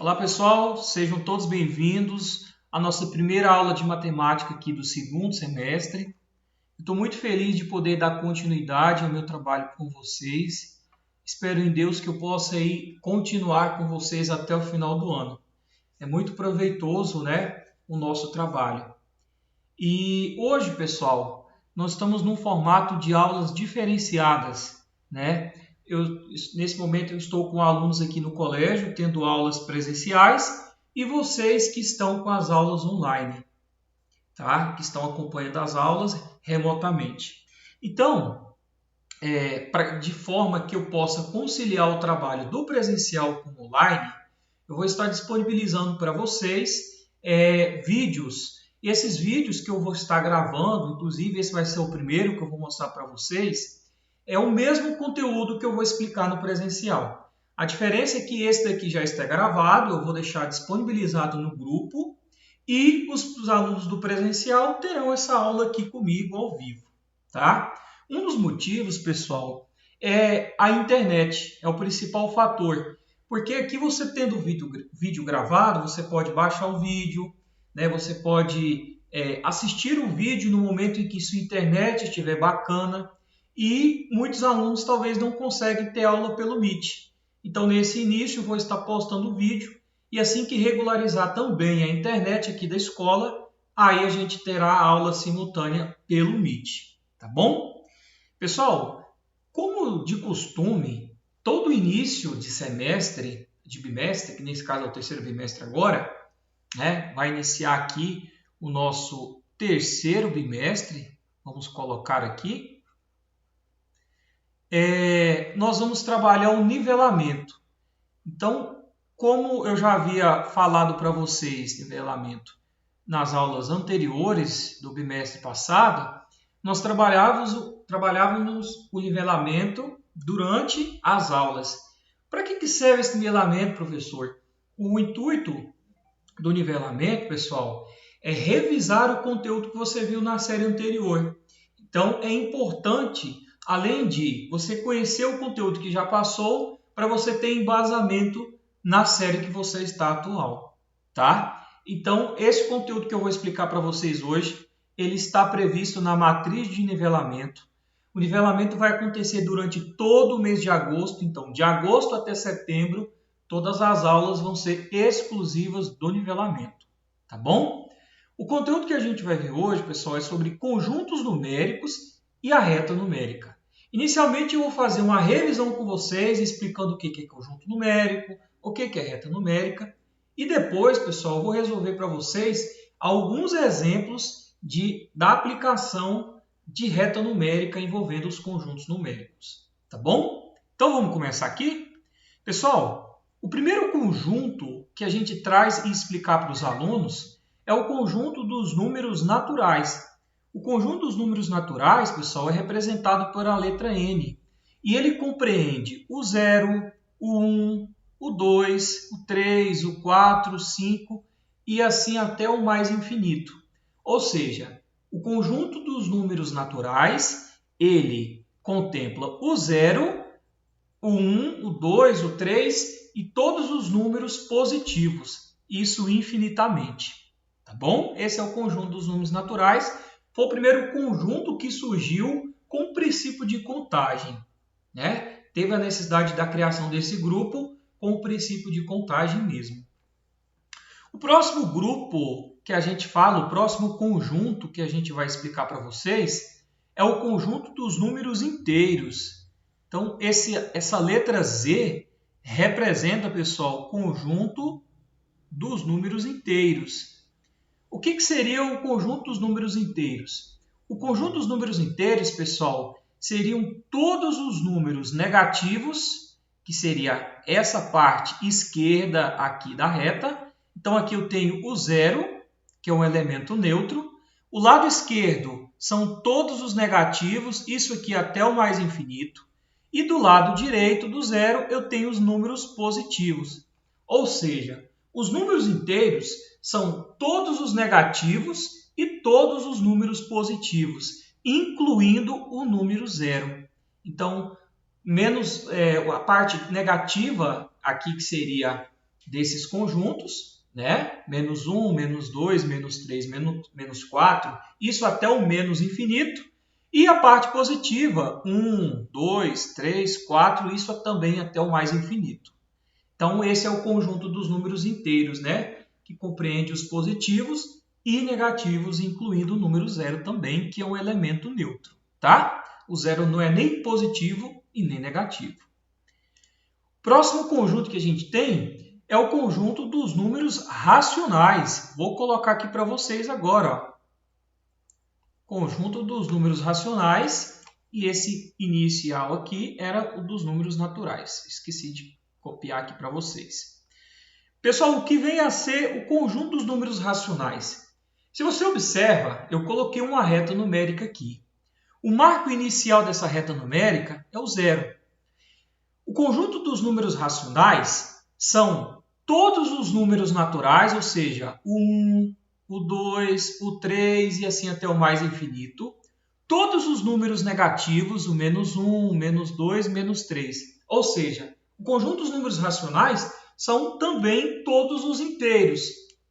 Olá pessoal, sejam todos bem-vindos à nossa primeira aula de matemática aqui do segundo semestre. Estou muito feliz de poder dar continuidade ao meu trabalho com vocês. Espero em Deus que eu possa continuar com vocês até o final do ano. É muito proveitoso, né, o nosso trabalho. E hoje, pessoal, nós estamos num formato de aulas diferenciadas, né? Nesse momento eu estou com alunos aqui no colégio, tendo aulas presenciais, e vocês que estão com as aulas online, tá? Que estão acompanhando as aulas remotamente. Então, de forma que eu possa conciliar o trabalho do presencial com o online, eu vou estar disponibilizando para vocês vídeos. E esses vídeos que eu vou estar gravando, inclusive esse vai ser o primeiro que eu vou mostrar para vocês, é o mesmo conteúdo que eu vou explicar no presencial. A diferença é que esse daqui já está gravado, eu vou deixar disponibilizado no grupo e os alunos do presencial terão essa aula aqui comigo ao vivo, tá? Um dos motivos, pessoal, é a internet, é o principal fator. Porque aqui você tendo o vídeo gravado, você pode baixar o vídeo, né? Você pode assistir o vídeo no momento em que sua internet estiver bacana e muitos alunos talvez não conseguem ter aula pelo Meet. Então, nesse início, eu vou estar postando o vídeo e assim que regularizar também a internet aqui da escola, aí a gente terá a aula simultânea pelo Meet, tá bom? Pessoal, como de costume, todo início de semestre, de bimestre, que nesse caso é o terceiro bimestre agora, né, vai iniciar aqui o nosso terceiro bimestre, vamos colocar aqui, nós vamos trabalhar o nivelamento. Então, como eu já havia falado para vocês, nivelamento, nas aulas anteriores do bimestre passado, nós trabalhávamos o nivelamento durante as aulas. Para que serve esse nivelamento, professor? O intuito do nivelamento, pessoal, é revisar o conteúdo que você viu na série anterior. Então, é importante, além de você conhecer o conteúdo que já passou, para você ter embasamento na série que você está atual, tá? Então, esse conteúdo que eu vou explicar para vocês hoje, ele está previsto na matriz de nivelamento. O nivelamento vai acontecer durante todo o mês de agosto, então, de agosto até setembro, todas as aulas vão ser exclusivas do nivelamento, tá bom? O conteúdo que a gente vai ver hoje, pessoal, é sobre conjuntos numéricos e a reta numérica. Inicialmente, eu vou fazer uma revisão com vocês, explicando o que é conjunto numérico, o que é reta numérica, e depois, pessoal, eu vou resolver para vocês alguns exemplos da aplicação de reta numérica envolvendo os conjuntos numéricos, tá bom? Então, vamos começar aqui? Pessoal, o primeiro conjunto que a gente traz e explicar para os alunos é o conjunto dos números naturais. O conjunto dos números naturais, pessoal, é representado por a letra N. E ele compreende o 0, o 1, o 2, o 3, o 4, o 5 e assim até o mais infinito. Ou seja, o conjunto dos números naturais, ele contempla o 0, o 1, o 2, o 3 e todos os números positivos. Isso infinitamente. Tá bom? Esse é o conjunto dos números naturais. Foi o primeiro conjunto que surgiu com o princípio de contagem, né? Teve a necessidade da criação desse grupo com o princípio de contagem mesmo. O próximo grupo que a gente fala, o próximo conjunto que a gente vai explicar para vocês é o conjunto dos números inteiros. Então, essa letra Z representa, pessoal, o conjunto dos números inteiros. O que seria o conjunto dos números inteiros? O conjunto dos números inteiros, pessoal, seriam todos os números negativos, que seria essa parte esquerda aqui da reta. Então, aqui eu tenho o 0, que é um elemento neutro. O lado esquerdo são todos os negativos, isso aqui até o mais infinito. E do lado direito do 0 eu tenho os números positivos. Ou seja, os números inteiros são todos os negativos e todos os números positivos, incluindo o número 0. Então, menos a parte negativa aqui, que seria desses conjuntos, né? Menos 1, menos 2, menos 3, menos 4, isso até o menos infinito. E a parte positiva, 1, 2, 3, 4, isso também até o mais infinito. Então, esse é o conjunto dos números inteiros, né? Que compreende os positivos e negativos, incluindo o número zero também, que é um elemento neutro, tá? O zero não é nem positivo e nem negativo. Próximo conjunto que a gente tem é o conjunto dos números racionais. Vou colocar aqui para vocês agora, ó. Conjunto dos números racionais, e esse inicial aqui era o dos números naturais. Esqueci de copiar aqui para vocês. Pessoal, o que vem a ser o conjunto dos números racionais? Se você observa, eu coloquei uma reta numérica aqui. O marco inicial dessa reta numérica é o zero. O conjunto dos números racionais são todos os números naturais, ou seja, o 1, o 2, o 3 e assim até o mais infinito. Todos os números negativos, o menos 1, menos 2, menos 3. Ou seja, o conjunto dos números racionais são também todos os inteiros,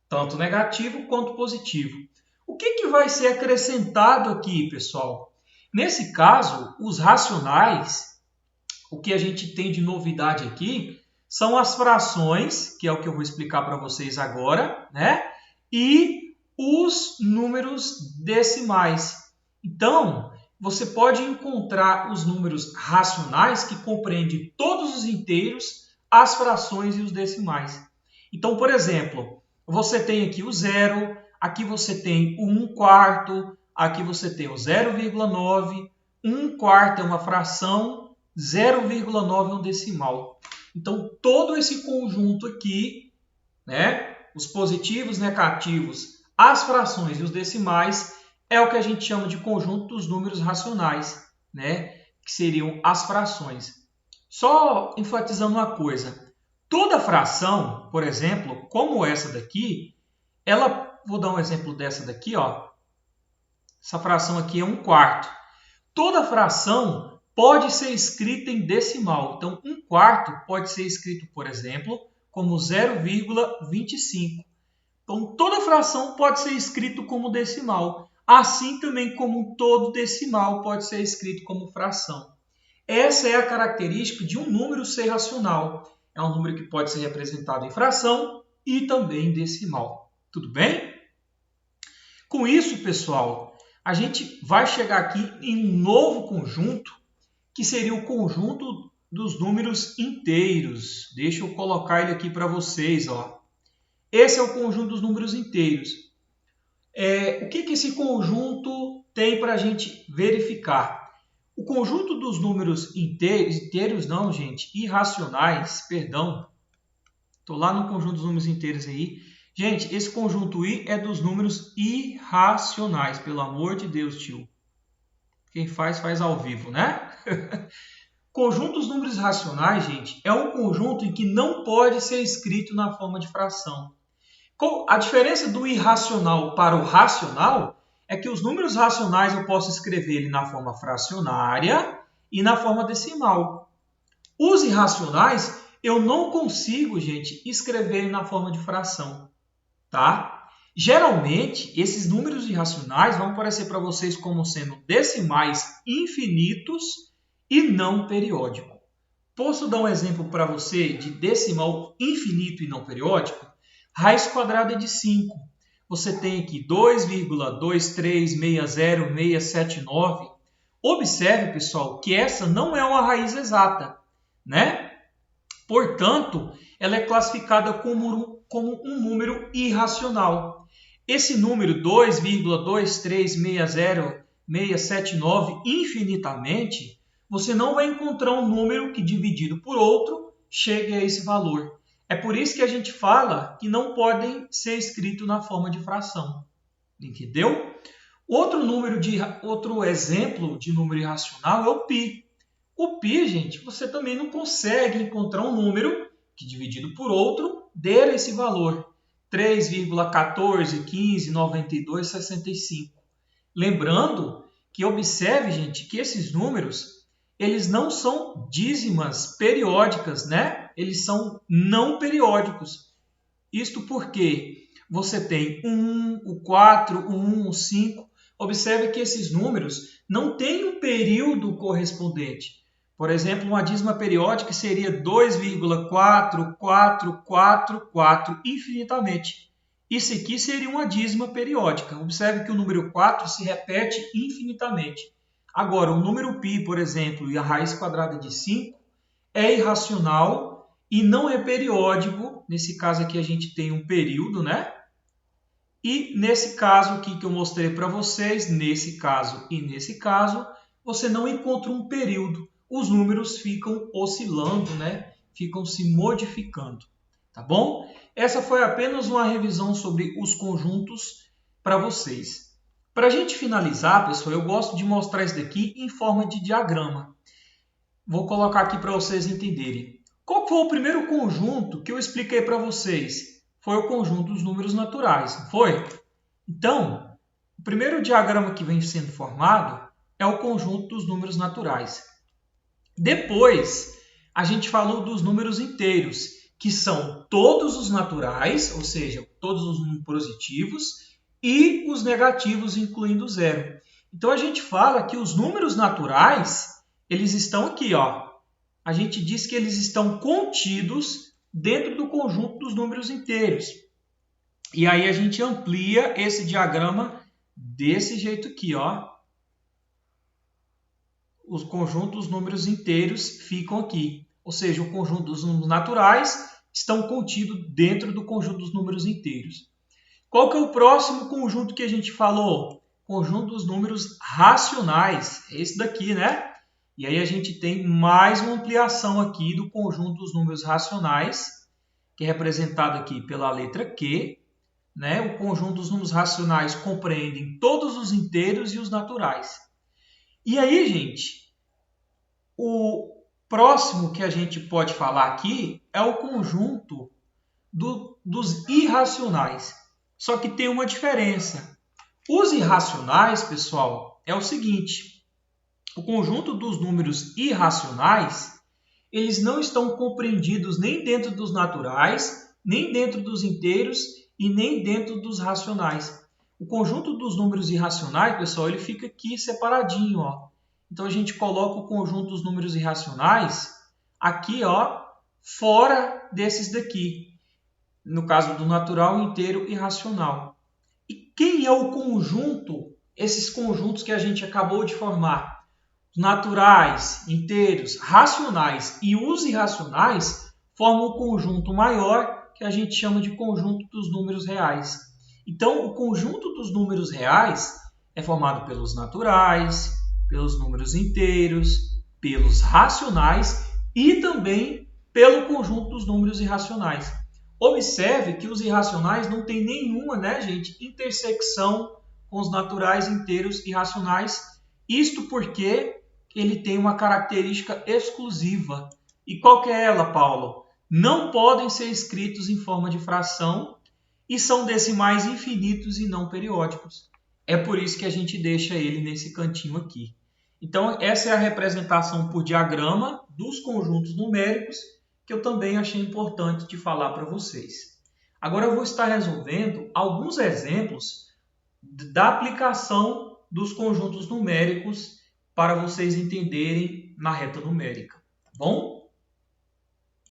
tanto negativo quanto positivo. O que vai ser acrescentado aqui, pessoal? Nesse caso, os racionais, o que a gente tem de novidade aqui são as frações, que é o que eu vou explicar para vocês agora, né? E os números decimais. Então, você pode encontrar os números racionais que compreendem todos os inteiros, as frações e os decimais. Então, por exemplo, você tem aqui o zero, aqui você tem o 1/4, aqui você tem o 0,9, 1/4 é uma fração, 0,9 é um decimal. Então, todo esse conjunto aqui, né, os positivos, negativos, as frações e os decimais, é o que a gente chama de conjunto dos números racionais, né, que seriam as frações. Só enfatizando uma coisa, toda fração, por exemplo, como essa daqui, vou dar um exemplo dessa daqui, ó. Essa fração aqui é 1/4. Toda fração pode ser escrita em decimal. Então, 1/4 pode ser escrito, por exemplo, como 0,25. Então, toda fração pode ser escrito como decimal. Assim também como todo decimal pode ser escrito como fração. Essa é a característica de um número ser racional. É um número que pode ser representado em fração e também em decimal. Tudo bem? Com isso, pessoal, a gente vai chegar aqui em um novo conjunto, que seria o conjunto dos números inteiros. Deixa eu colocar ele aqui para vocês, ó. Esse é o conjunto dos números inteiros. O que esse conjunto tem para a gente verificar? O conjunto dos números irracionais, perdão. Estou lá no conjunto dos números inteiros aí. Gente, esse conjunto I é dos números irracionais, pelo amor de Deus, tio. Quem faz ao vivo, né? Conjunto dos números racionais, gente, é um conjunto em que não pode ser escrito na forma de fração. A diferença do irracional para o racional é que os números racionais eu posso escrever ele na forma fracionária e na forma decimal. Os irracionais eu não consigo, gente, escrever ele na forma de fração, tá? Geralmente, esses números irracionais vão aparecer para vocês como sendo decimais infinitos e não periódico. Posso dar um exemplo para você de decimal infinito e não periódico? Raiz quadrada de 5. Você tem aqui 2,2360679. Observe, pessoal, que essa não é uma raiz exata, né? Portanto, ela é classificada como um número irracional. Esse número 2,2360679 infinitamente, você não vai encontrar um número que dividido por outro chegue a esse valor. É por isso que a gente fala que não podem ser escritos na forma de fração. Entendeu? Outro exemplo de número irracional é o π. O π, gente, você também não consegue encontrar um número que dividido por outro dê esse valor. 3,14159265. Lembrando que observe, gente, que esses números eles não são dízimas periódicas, né? Eles são não periódicos. Isto porque você tem o 1, o 4, o 1, o 5. Observe que esses números não têm um período correspondente. Por exemplo, uma dízima periódica seria 2,4444 infinitamente. Isso aqui seria uma dízima periódica. Observe que o número 4 se repete infinitamente. Agora, o número π, por exemplo, e a raiz quadrada de 5 é irracional e não é periódico. Nesse caso aqui a gente tem um período, né? E nesse caso aqui que eu mostrei para vocês, nesse caso e nesse caso, você não encontra um período. Os números ficam oscilando, né? Ficam se modificando, tá bom? Essa foi apenas uma revisão sobre os conjuntos para vocês. Para a gente finalizar, pessoal, eu gosto de mostrar isso daqui em forma de diagrama. Vou colocar aqui para vocês entenderem. Qual foi o primeiro conjunto que eu expliquei para vocês? Foi o conjunto dos números naturais, não foi? Então, o primeiro diagrama que vem sendo formado é o conjunto dos números naturais. Depois, a gente falou dos números inteiros, que são todos os naturais, ou seja, todos os números positivos, e os negativos, incluindo o zero. Então, a gente fala que os números naturais, eles estão aqui, ó. A gente diz que eles estão contidos dentro do conjunto dos números inteiros. E aí a gente amplia esse diagrama desse jeito aqui, ó. Os conjuntos dos números inteiros ficam aqui. Ou seja, o conjunto dos números naturais estão contidos dentro do conjunto dos números inteiros. Qual que é o próximo conjunto que a gente falou? Conjunto dos números racionais. É esse daqui, né? E aí a gente tem mais uma ampliação aqui do conjunto dos números racionais, que é representado aqui pela letra Q. Né? O conjunto dos números racionais compreendem todos os inteiros e os naturais. E aí, gente, o próximo que a gente pode falar aqui é o conjunto dos irracionais. Só que tem uma diferença. Os irracionais, pessoal, é o seguinte. O conjunto dos números irracionais, eles não estão compreendidos nem dentro dos naturais, nem dentro dos inteiros e nem dentro dos racionais. O conjunto dos números irracionais, pessoal, ele fica aqui separadinho, ó. Então a gente coloca o conjunto dos números irracionais aqui, ó, fora desses daqui. No caso do natural, inteiro e racional. E quem é o conjunto, esses conjuntos que a gente acabou de formar? Naturais, inteiros, racionais e os irracionais formam um conjunto maior que a gente chama de conjunto dos números reais. Então, o conjunto dos números reais é formado pelos naturais, pelos números inteiros, pelos racionais e também pelo conjunto dos números irracionais. Observe que os irracionais não têm nenhuma, né, gente, intersecção com os naturais, inteiros e racionais. Isto porque ele tem uma característica exclusiva. E qual que é ela, Paulo? Não podem ser escritos em forma de fração e são decimais infinitos e não periódicos. É por isso que a gente deixa ele nesse cantinho aqui. Então, essa é a representação por diagrama dos conjuntos numéricos que eu também achei importante de falar para vocês. Agora eu vou estar resolvendo alguns exemplos da aplicação dos conjuntos numéricos para vocês entenderem na reta numérica, tá bom?